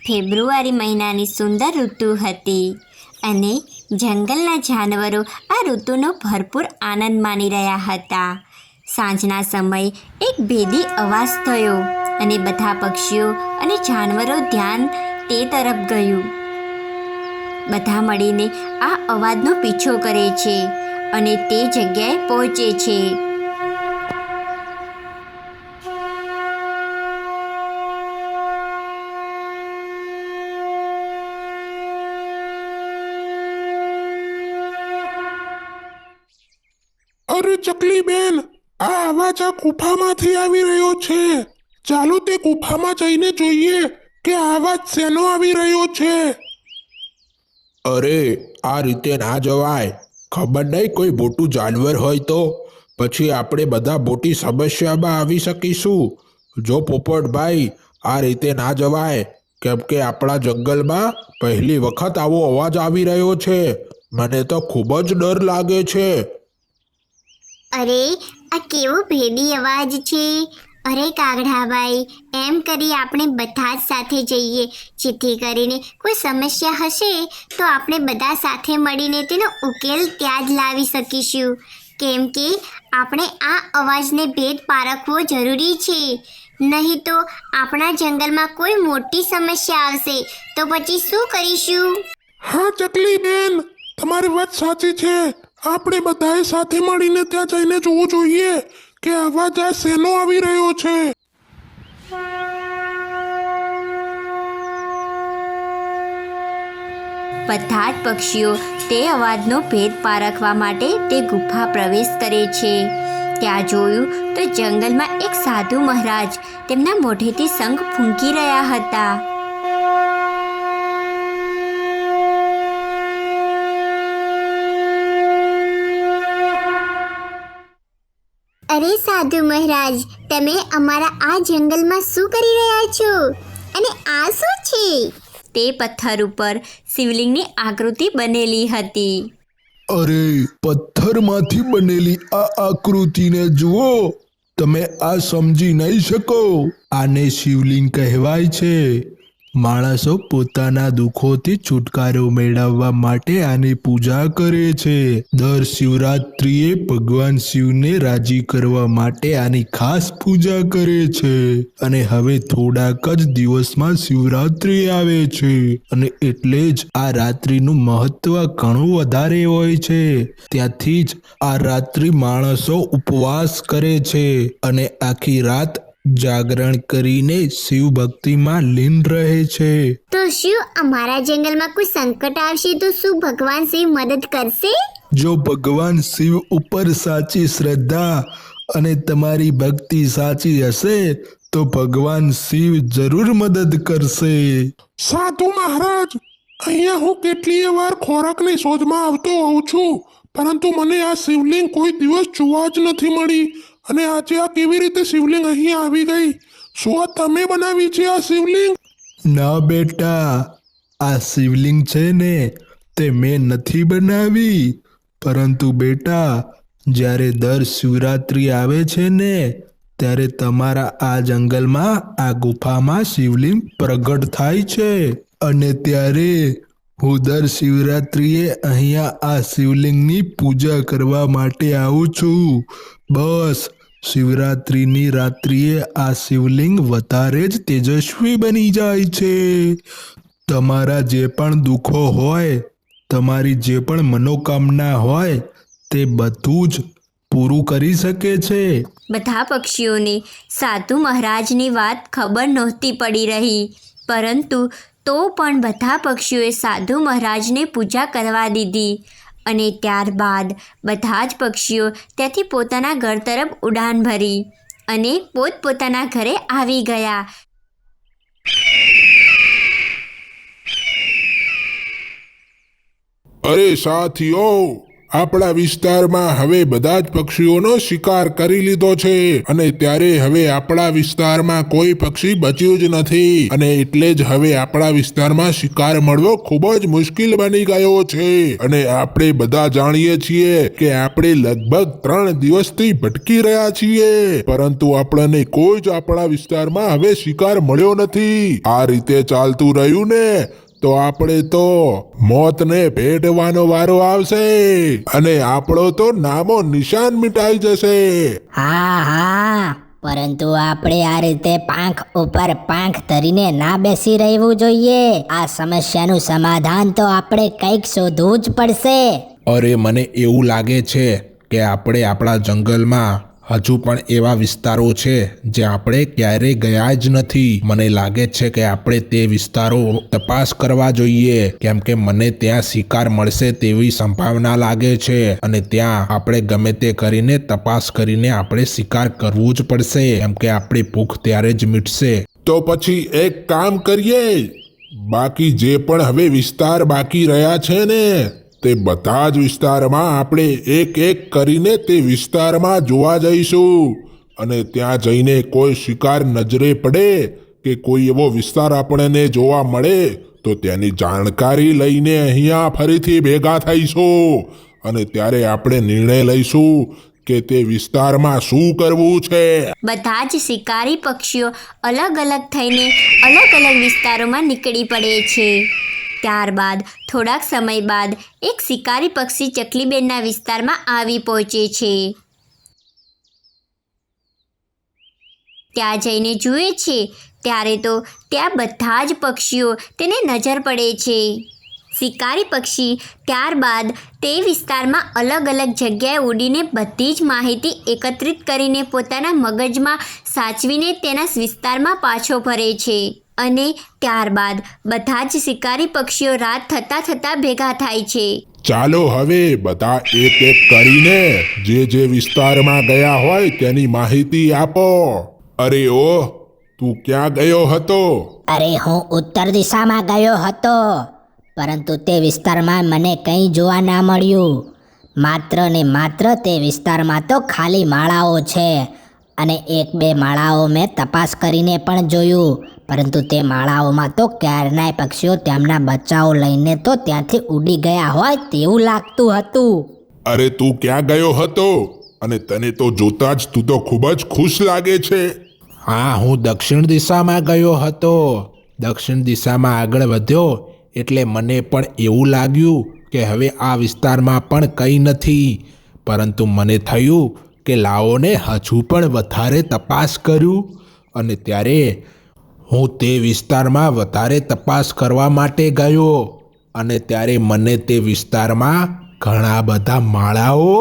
ફેબ્રુઆરી મહિનાની સુંદર ઋતુ હતી અને જંગલના જાનવરો આ ઋતુનો ભરપૂર આનંદ માણી રહ્યા હતા. સાંજના સમયે એક ભેદી અવાજ થયો અને બધા પક્ષીઓ અને જાનવરો ધ્યાન તે તરફ ગયું. બધા મળીને આ અવાજનો પીછો કરે છે અને તે જગ્યાએ પહોંચે છે. અરે ચકલી બેન, આ અવાજ આ ગુફામાંથી આવી રહ્યો છે. ચાલો તે ગુફામાં જઈને જોઈએ કે આ અવાજ શેનો આવી રહ્યો છે. અરે આ રીતે ના જવાય. ખબર નહીં કોઈ મોટું જાનવર હોય તો પછી આપણે બધા મોટી સમસ્યામાં આવી શકીશું. જો પોપટભાઈ, આ રીતે ના જવાય, કેમ કે આપણા જંગલમાં પહેલી વખત આવો અવાજ આવી રહ્યો છે. મને તો ખૂબ જ ડર લાગે છે. અરે આ કેવો ભેદી અવાજ છે. અરે કાગડાભાઈ, એમ કરી આપણે બધા જ સાથે જઈએ, જેથી કરીને કોઈ સમસ્યા હશે તો આપણે બધા સાથે મળીને તેનો ઉકેલ ત્યાં જ લાવી શકીશું. કેમ કે આપણે આ અવાજને ભેદ પારખવો જરૂરી છે. નહીં તો આપણા જંગલમાં કોઈ મોટી સમસ્યા આવશે તો પછી શું કરીશું? હા ચકલી બેન, તમારી વાત સાચી છે. આપણે બધાએ સાથે મળીને ત્યાં જઈને જોવું જોઈએ કે અવાજ આ શેનો આવી રહ્યો છે. બધા જ પક્ષીઓ તે અવાજનો ભેદ પારખવા માટે તે ગુફા પ્રવેશ કરે છે. ત્યાં જોયું તો જંગલમાં એક સાધુ મહારાજ તેમના મોઢેથી શંખ ફૂંકી રહ્યા હતા. અરે સાધુ મહારાજ, તમે અમારા આ જંગલમાં શું કરી રહ્યા છો અને આ શું છે? તે પથ્થર ઉપર શિવલિંગની આકૃતિ બનેલી હતી. અરે પથ્થરમાંથી બનેલી આ આકૃતિને જુઓ. તમે આ સમજી નહીં શકો. આને શિવલિંગ કહેવાય છે. માણસો પોતાના દુઃખોથી છુટકારો મેળવવા માટે આની પૂજા કરે છે. દર શિવરાત્રિએ ભગવાન શિવને રાજી કરવા માટે આની ખાસ પૂજા કરે છે. અને હવે થોડાક જ દિવસમાં શિવરાત્રિ આવે છે અને એટલે જ આ રાત્રિનું મહત્વ ઘણું વધારે હોય છે. ત્યાંથી જ આ રાત્રિ માણસો ઉપવાસ કરે છે અને આખી રાત જાગરણ કરીને શિવ ભક્તિમાં લીન રહે છે. તો શું અમારા જંગલમાં કોઈ સંકટ આવશે તો શું ભગવાન શિવ મદદ કરશે? જો ભગવાન શિવ ઉપર સાચી શ્રદ્ધા અને તમારી ભક્તિ સાચી હશે તો ભગવાન શિવ જરૂર મદદ કરશે. સાધુ મહારાજ, અહીંયા હું કેટલીય વાર ખોરાકની શોધમાં આવતો હોઉં છું, પરંતુ મને આ શિવલિંગ કોઈ દિવસ જોવા જ નથી મળી. અને આજે આ કેવી રીતે શિવલિંગ અહીં આવી ગઈ? શું આ તમે બનાવી છે આ શિવલિંગ? ના બેટા, આ શિવલિંગ છે ને તે મેં નથી બનાવી. પરંતુ બેટા, જ્યારે દર શિવરાત્રિ આવે છે ને ત્યારે તમારા આ જંગલમાં આ ગુફામાં શિવલિંગ પ્રગટ થાય છે. અને ત્યારે હું દર શિવરાત્રિએ અહીંયા આ શિવલિંગની પૂજા કરવા માટે આવું છું. બસ શિવરાત્રિની રાત્રિએ આ શિવલિંગ વધારે જ તેજસ્વી બની જાય છે. તમારા જે પણ દુઃખો હોય, તમારી જે પણ મનોકામના હોય તે બધું જ પૂરું કરી શકે છે. બધા પક્ષીઓને સાધુ મહારાજની વાત ખબર નહોતી પડી રહી, પરંતુ તો પણ બધા પક્ષીઓએ સાધુ મહારાજને પૂજા કરવા દીધી. અને ત્યારબાદ બધા જ પક્ષીઓ ત્યાંથી પોતાના ઘર તરફ ઉડાન ભરી અને પોતપોતાના ઘરે આવી ગયા. અરે સાથીઓ, આપણા વિસ્તારમાં હવે બધા જ પક્ષીઓનો શિકાર કરી લીધો છે અને ત્યારે હવે આપણા વિસ્તારમાં કોઈ પક્ષી બચ્યું જ નથી અને એટલે જ હવે આપણા વિસ્તારમાં શિકાર મળવો ખૂબ જ મુશ્કેલ બની ગયો છે અને આપણે બધા જાણીએ છીએ કે આપણે લગભગ 3 દિવસથી ભટકી રહ્યા છીએ પરંતુ આપણને કોઈ જ આપણા વિસ્તારમાં હવે શિકાર મળ્યો નથી. આ રીતે ચાલતું રહ્યું ને તો આપણે તો મોતને ભેટવાનો વારો આવશે અને આપણો તો નામો નિશાન મિટાઈ જશે. હા, પરંતુ આપણે આ રીતે પાંખ ઉપર પાંખ ધરીને ના બેસી રહેવું જોઈએ. આ સમસ્યાનું સમાધાન તો આપણે કંઈક શોધવું જ પડશે. અરે મને એવું લાગે છે કે આપણે આપણા જંગલમાં હજુ પણ એવા વિસ્તારો છે જે આપણે ક્યારેય ગયા જ નથી. મને લાગે છે કે આપણે તે વિસ્તારો તપાસ કરવા જોઈએ કેમ કે મને ત્યાં શિકાર મળશે તેવી સંભાવના લાગે છે અને ત્યાં આપણે ગમે તે કરીને તપાસ કરીને આપણે શિકાર કરવું જ પડશે કેમ કે આપણી ભૂખ ત્યારે જ મીટશે. તો પછી એક કામ કરીએ, બાકી જે પણ હવે વિસ્તાર બાકી રહ્યા છે ને તે બધા જ વિસ્તારમાં આપણે એક એક કરીને તે વિસ્તારમાં જોવા જઈશું અને ત્યાં જઈને કોઈ શિકાર નજરે પડે કે કોઈ એવો વિસ્તાર આપણને જોવા મળે તો તેની જાણકારી લઈને અહીંયા ફરીથી ભેગા થઈશું અને ત્યારે આપણે નિર્ણય લઈશું કે તે વિસ્તારમાં શું કરવું છે. બધા જ શિકારી પક્ષીઓ અલગ અલગ થઈને અલગ અલગ વિસ્તારોમાં નીકળી પડે છે. ત્યારબાદ થોડાક સમય બાદ એક શિકારી પક્ષી ચકલીબેનના વિસ્તારમાં આવી પહોંચે છે. ત્યાં જઈને જુએ છે ત્યારે તો ત્યાં બધા જ પક્ષીઓ તેને નજર પડે છે. શિકારી પક્ષી ત્યારબાદ તે વિસ્તારમાં અલગ અલગ જગ્યાએ ઉડીને બધી જ માહિતી એકત્રિત કરીને પોતાના મગજમાં સાચવીને તેના વિસ્તારમાં પાછો ફરે છે અને ત્યારબાદ બધા જ શિકારી પક્ષીઓ રાત થતાં ભેગા થાય છે. ચાલો હવે બધા એક એક કરીને જે વિસ્તારમાં ગયા હોય તેની માહિતી આપો. અરે ઓહ, તું ક્યાં ગયો હતો? અરે હું ઉત્તર દિશામાં ગયો હતો પરંતુ તે વિસ્તારમાં મને કંઈ જોવા ના મળ્યું. માત્ર ને માત્ર તે વિસ્તારમાં તો ખાલી માળાઓ છે અને 1-2 માળાઓ મેં તપાસ કરીને પણ જોયું પરંતુ તે માળાઓમાં તો ક્યારનાય પક્ષીઓ તેમના બચ્ચાઓ લઈને તો ત્યાંથી ઉડી ગયા હોય તેવું લાગતું હતું. અરે તું ક્યાં ગયો હતો? અને તને તો જોતા જ તું તો ખૂબ જ ખુશ લાગે છે. હા, હું દક્ષિણ દિશામાં ગયો હતો. દક્ષિણ દિશામાં આગળ વધ્યો એટલે મને પણ એવું લાગ્યું કે હવે આ વિસ્તારમાં પણ કંઈ નથી પરંતુ મને થયું કે લાઓને હજુ પણ વધારે તપાસ કર્યું અને ત્યારે હું તે વિસ્તારમાં વધારે તપાસ કરવા માટે ગયો અને ત્યારે મને તે વિસ્તારમાં ઘણા બધા માળાઓ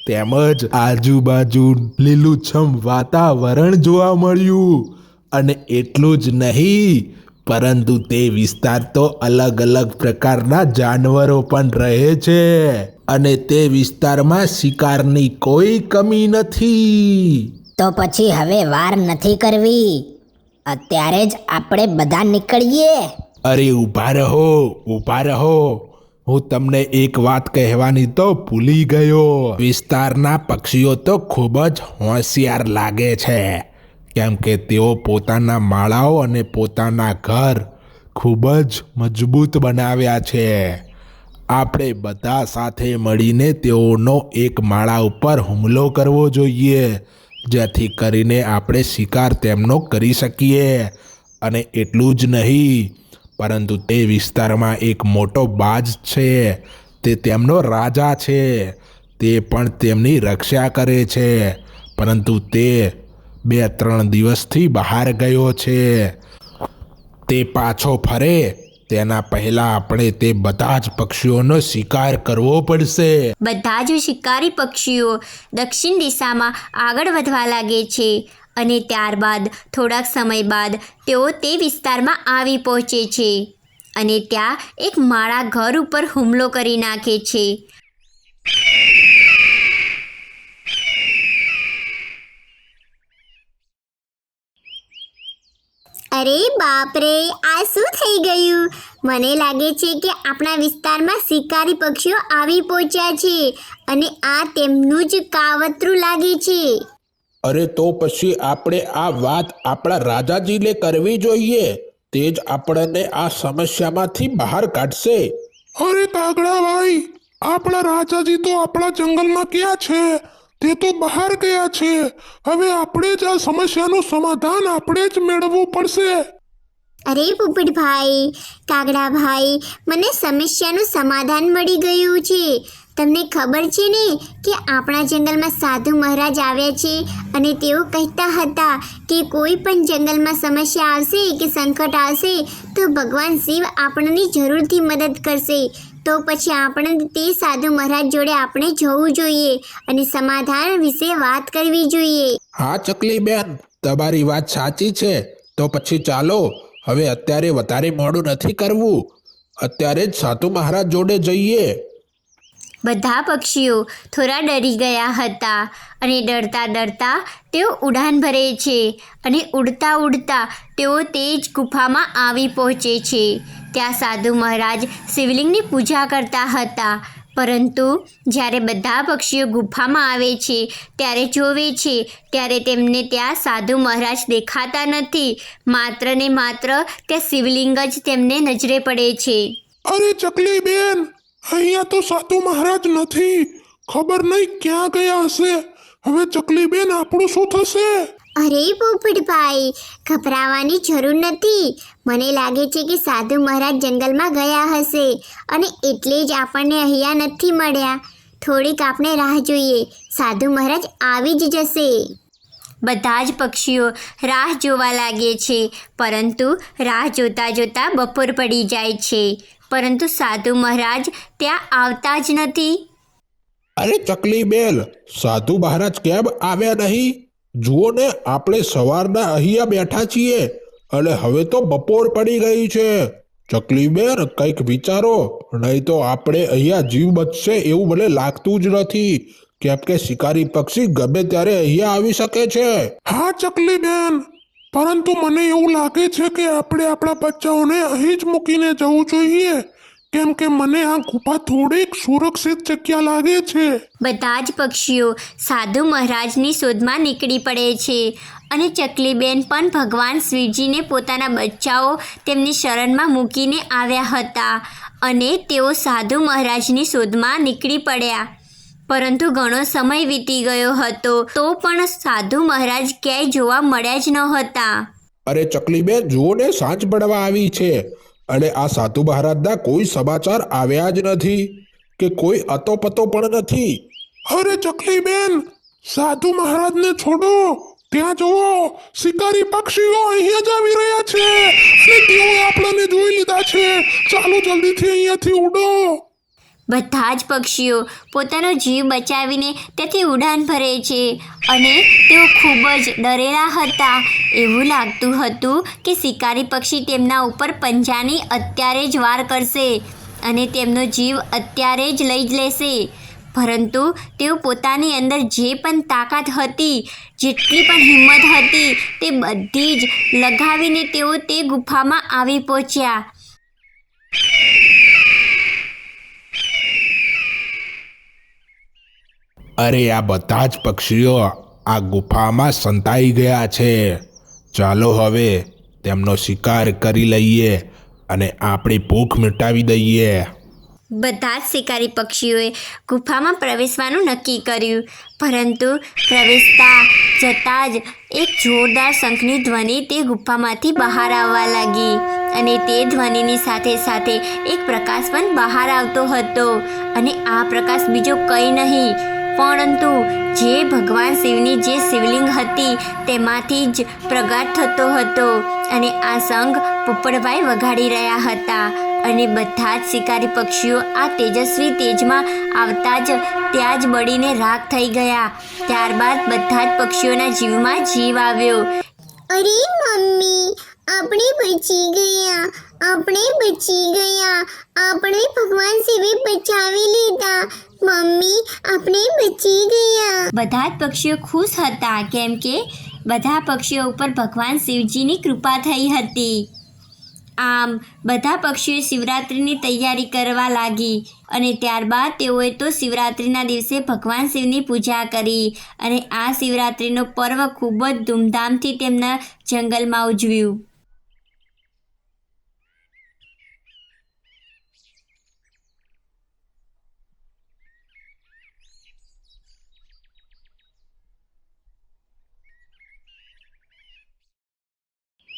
તેમજ આજુબાજુ લીલુંછમ વાતાવરણ જોવા મળ્યું અને એટલું જ નહીં પરંતુ તે વિસ્તાર તો અલગ અલગ પ્રકારના જાનવરો પણ રહે છે અને તે વિસ્તારમાં શિકારની કોઈ કમી નથી. તો પછી હવે વાર નથી કરવી, અત્યારે જ આપણે બધા નીકળીએ. અરે ઊભા રહો, હું તમને એક વાત કહેવાની તો ભૂલી ગયો. વિસ્તારના પક્ષીઓ તો ખૂબ જ હોશિયાર લાગે છે કેમ કે તેઓ પોતાના માળાઓ અને પોતાના ઘર ખૂબ જ મજબૂત બનાવ્યા છે. આપણે બધા સાથે મળીને તેઓનો એક માળા ઉપર હુમલો કરવો જોઈએ જેથી કરીને આપણે શિકાર તેમનો કરી શકીએ અને એટલું જ નહીં પરંતુ તે વિસ્તારમાં એક મોટો બાજ છે, તે તેમનો રાજા છે, તે પણ તેમની રક્ષા કરે છે પરંતુ તે 2-3 દિવસથી બહાર ગયો છે. તે પાછો ફરે તેના પહેલાં આપણે તે બધા જ પક્ષીઓનો શિકાર કરવો પડશે. બધા જ શિકારી પક્ષીઓ દક્ષિણ દિશામાં આગળ વધવા લાગે છે અને ત્યારબાદ થોડાક સમય બાદ તેઓ તે વિસ્તારમાં આવી પહોંચે છે અને ત્યાં એક માળા ઘર ઉપર હુમલો કરી નાખે છે. અરે બાપ રે, આ શું થઈ ગયું? મને લાગે છે કે આપણા વિસ્તારમાં શિકારી પક્ષીઓ આવી પહોંચ્યા છે અને આ તેમનું જ કાવતરું લાગે છે. અરે તો પછી આપણે આ વાત આપણા રાજાજીને કરવી જોઈએ. તે જ આપણને આ સમસ્યામાંથી બહાર કાઢશે. અરે કાગડાભાઈ, આપણા રાજાજી તો આપણા જંગલમાં ક્યાં છે? તે તો બહાર ગયા છે. હવે આપણે જ આ સમસ્યાનું સમાધાન આપણે જ મેળવવું પડશે. અરે પોપટભાઈ, કાગડાભાઈ, મને સમસ્યાનું સમાધાન મળી ગયું છે. તમને ખબર છે ને કે આપણા જંગલમાં સાધુ મહારાજ આવ્યા છે અને તેઓ કહેતા હતા કે કોઈ પણ જંગલમાં સમસ્યા આવશે કે સંકટ આવશે તો ભગવાન શિવ આપણને જરૂરથી મદદ કરશે. તો પછી આપણે તે સાધુ મહારાજ જોડે આપણે જવું જોઈએ અને સમાધાન વિશે વાત કરવી જોઈએ. હા ચકલી બેન, તમારી વાત સાચી છે. તો પછી ચાલો, હવે અત્યારે વધારે મોડું નથી કરવું. અત્યારે જ સાધુ મહારાજ જોડે જઈએ. બધા પક્ષીઓ થોડા ડરી ગયા હતા અને ડરતા ડરતા તેઓ ઉડાન ભરે છે અને ઉડતા ઉડતા તેઓ તે જ ગુફામાં આવી પહોંચે છે. ત્યાં સાધુ મહારાજ શિવલિંગની પૂજા કરતા હતા. પરંતુ જ્યારે બધા પક્ષીઓ ગુફામાં આવે છે ત્યારે જોવે છે ત્યારે તેમને ત્યાં સાધુ મહારાજ દેખાતા નથી. માત્ર ને માત્ર ત્યાં શિવલિંગ જ તેમને નજરે પડે છે. અરે ચકલી બેન, અહીંયા તો સાધુ મહારાજ નથી. ખબર નહીં ક્યાં ગયા હશે. હવે ચકલી બેન, આપણું શું થશે? અરે પોપટભાઈ, ગભરાવાની જરૂર નથી. મને લાગે છે કે સાધુ મહારાજ જંગલમાં ગયા હશે અને એટલે જ આપણને અહીંયા નથી મળ્યા. થોડીક આપણે રાહ જોઈએ, સાધુ મહારાજ આવી જ જશે. બધા જ પક્ષીઓ રાહ જોવા લાગે છે. પરંતુ રાહ જોતા જોતા બપોર પડી જાય છે. પરંતુ સાધુ મહારાજ ત્યાં આવતા જ નથી. અરે ચકલી બેન, સાધુ મહારાજ કેમ આવ્યા નહીં? જુઓ ને, આપણે સવારના અહીંયા બેઠા છીએ અને હવે તો બપોર પડી ગઈ છે. ચકલી બેન, કંઈક વિચારો, નહીં તો આપણે અહીંયા જીવ બચશે એવું મને લાગતું જ નથી. કેમ કે શિકારી પક્ષી ગમે ત્યારે અહીંયા આવી શકે છે. હા ચકલી બેન, પરંતુ મને એવું લાગે છે કે આપણે આપણા બચ્ચાઓને અહીં જ મૂકીને જવું જોઈએ. કેમ કે મને આ ગુફા થોડીક સુરક્ષિત જગ્યા લાગે છે. બધા જ પક્ષીઓ સાધુ મહારાજની શોધમાં નીકળી પડે છે અને ચકલીબેન પણ ભગવાન શિવજીને પોતાના બચ્ચાઓ તેમની શરણમાં મૂકીને આવ્યા હતા અને તેઓ સાધુ મહારાજની શોધમાં નીકળી પડ્યા. પરંતુ ઘણો સમય વીતી ગયો હતો તો પણ સાધુ મહારાજ ક્યાંય જોવા મળ્યા જ નહોતા. અરે ચકલી બેન, જુઓ ને, સાંજ પડવા આવી છે અને આ સાધુ મહારાજના કોઈ સમાચાર આવ્યા જ નથી કે કોઈ અતોપતો પણ નથી. અરે ચકલી બેન, સાધુ મહારાજને છોડો. ત્યાં જુઓ, શિકારી પક્ષીઓ અહીંયા જ આવી રહ્યા છે અને તેઓએ આપણને જોઈ લીધા છે. ચાલો જલ્દીથી અહીંયાથી ઉડો. બધા જ પક્ષીઓ પોતાનો જીવ બચાવીને ત્યાંથી ઉડાન ભરે છે અને તેઓ ખૂબ જ ડરેલા હતા. એવું લાગતું હતું કે શિકારી પક્ષી તેમના ઉપર પંજાની અત્યારે જ વાર કરશે અને તેમનો જીવ અત્યારે જ લઈ જ લેશે. પરંતુ તેઓ પોતાની અંદર જે પણ તાકાત હતી, જેટલી પણ હિંમત હતી, તે બધી જ લગાવીને તેઓ તે ગુફામાં આવી પહોંચ્યા. અરે આ બધા જ પક્ષીઓ આ ગુફામાં સંતાઈ ગયા છે. ચાલો હવે તેમનો શિકાર કરી લઈએ અને આપણી ભૂખ મિટાવી દઈએ. બધા જ શિકારી પક્ષીઓએ ગુફામાં પ્રવેશવાનું નક્કી કર્યું. પરંતુ પ્રવેશતા જતાં જ એક જોરદાર શંખની ધ્વનિ તે ગુફામાંથી બહાર આવવા લાગી અને તે ધ્વનિની સાથે સાથે એક પ્રકાશ પણ બહાર આવતો હતો અને આ પ્રકાશ બીજો કંઈ નહીં પરંતુ જે ભગવાન શિવની જે શિવલિંગ હતી તેમાંથી જ પ્રગટ થતો હતો અને આ શંખ પોપટભાઈ વગાડી રહ્યા હતા અને બધા જ શિકારી પક્ષીઓ આ તેજસ્વી તેજમાં આવતા જ ત્યાં જ બળીને રાખ થઈ ગયા. ત્યારબાદ બધા જ પક્ષીઓના જીવમાં જીવ આવ્યો. અરે મમ્મી, આપણે બચી ગયા, આપણે બચી ગયા, આપણે ભગવાન શિવે બચાવી લીધા. મમ્મી, આપણે બચી ગયા. બધા જ પક્ષીઓ ખુશ હતા કેમ કે બધા પક્ષીઓ ઉપર ભગવાન શિવજીની કૃપા થઈ હતી. આમ બધા પક્ષીઓ શિવરાત્રિની તૈયારી કરવા લાગી અને ત્યારબાદ તેઓએ તો શિવરાત્રિના દિવસે ભગવાન શિવની પૂજા કરી અને આ શિવરાત્રિનો પર્વ ખૂબ જ ધૂમધામથી તેમના જંગલમાં ઉજવ્યું.